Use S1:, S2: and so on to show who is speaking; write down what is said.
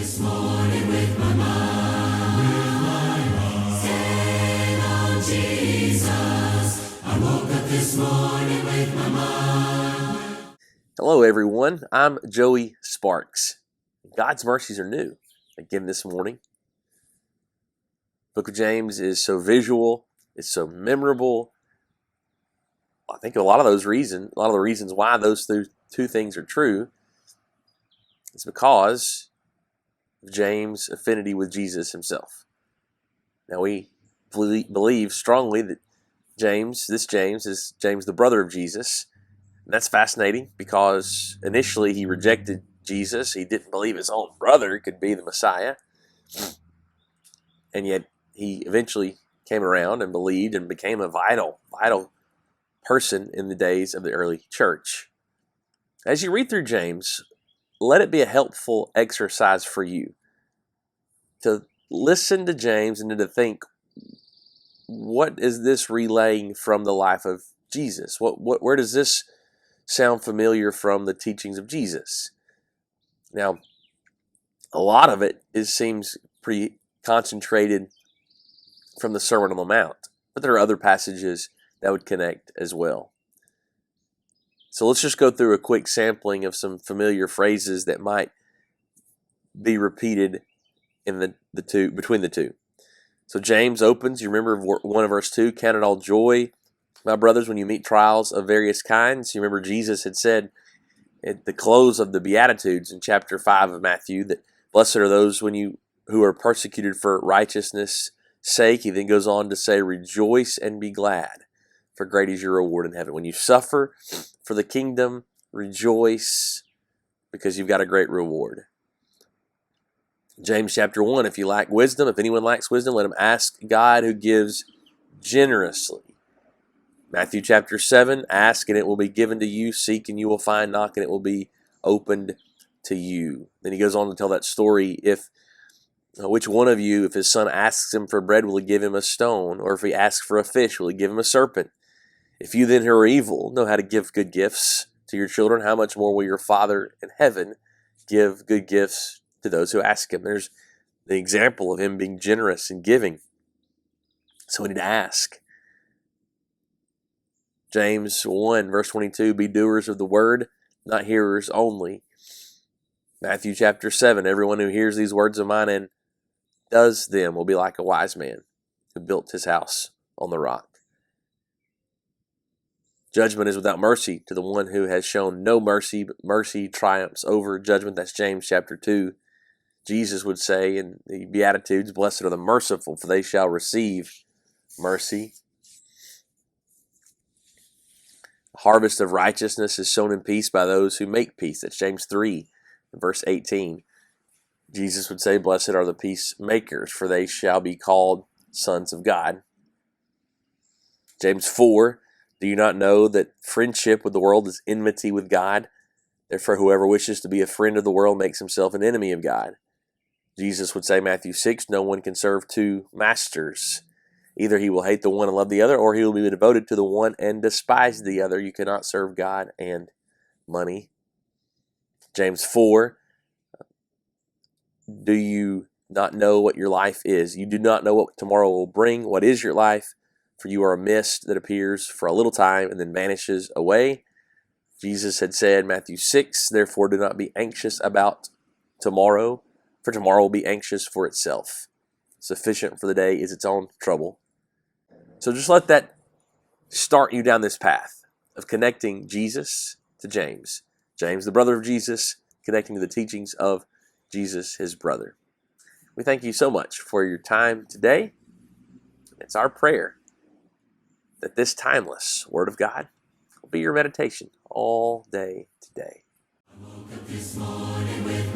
S1: this morning with my mind stayed on Jesus. I woke up this morning with my mind.
S2: Hello everyone, I'm Joey Sparks. God's mercies are new again this morning. Book of James is so visual, it's so memorable. I think a lot of the reasons why those two things are true is because of James' affinity with Jesus himself. Now we believe strongly that this James is James, the brother of Jesus. And that's fascinating because initially he rejected Jesus. He didn't believe his own brother could be the Messiah. And yet he eventually came around and believed and became a vital person in the days of the early church. As you read through James, let it be a helpful exercise for you to listen to James and to think, what is this relaying from the life of Jesus? Where does this sound familiar from the teachings of Jesus? Now, a lot of it seems pretty concentrated from the Sermon on the Mount, but there are other passages that would connect as well. So let's just go through a quick sampling of some familiar phrases that might be repeated in between the two. So James opens, you remember 1 verse 2, count it all joy, my brothers, when you meet trials of various kinds. You remember Jesus had said at the close of the Beatitudes in chapter 5 of Matthew that blessed are those who are persecuted for righteousness' sake. He then goes on to say, rejoice and be glad, for great is your reward in heaven. When you suffer for the kingdom, rejoice because you've got a great reward. James chapter 1, if anyone lacks wisdom, let him ask God who gives generously. Matthew chapter 7, ask and it will be given to you, seek and you will find, knock and it will be opened to you. Then he goes on to tell that story, which one of you, if his son asks him for bread, will he give him a stone? Or if he asks for a fish, will he give him a serpent? If you then who are evil know how to give good gifts to your children, how much more will your Father in heaven give good gifts to those who ask him? There's the example of him being generous and giving. So we need to ask. James 1 verse 22, be doers of the word, not hearers only. Matthew chapter 7, everyone who hears these words of mine and does them will be like a wise man who built his house on the rock. Judgment is without mercy to the one who has shown no mercy, but mercy triumphs over judgment. That's James chapter 2. Jesus would say in the Beatitudes, blessed are the merciful, for they shall receive mercy. The harvest of righteousness is sown in peace by those who make peace. That's James 3, verse 18. Jesus would say, blessed are the peacemakers, for they shall be called sons of God. James 4, do you not know that friendship with the world is enmity with God? Therefore, whoever wishes to be a friend of the world makes himself an enemy of God. Jesus would say, Matthew 6, no one can serve two masters. Either he will hate the one and love the other, or he will be devoted to the one and despise the other. You cannot serve God and money. James 4, do you not know what your life is? You do not know what tomorrow will bring. What is your life? For you are a mist that appears for a little time and then vanishes away. Jesus had said, Matthew 6, therefore do not be anxious about tomorrow, for tomorrow will be anxious for itself. Sufficient for the day is its own trouble. So just let that start you down this path of connecting Jesus to James. James, the brother of Jesus, connecting to the teachings of Jesus, his brother. We thank you so much for your time today. It's our prayer that this timeless Word of God will be your meditation all day today.
S1: I woke up this morning with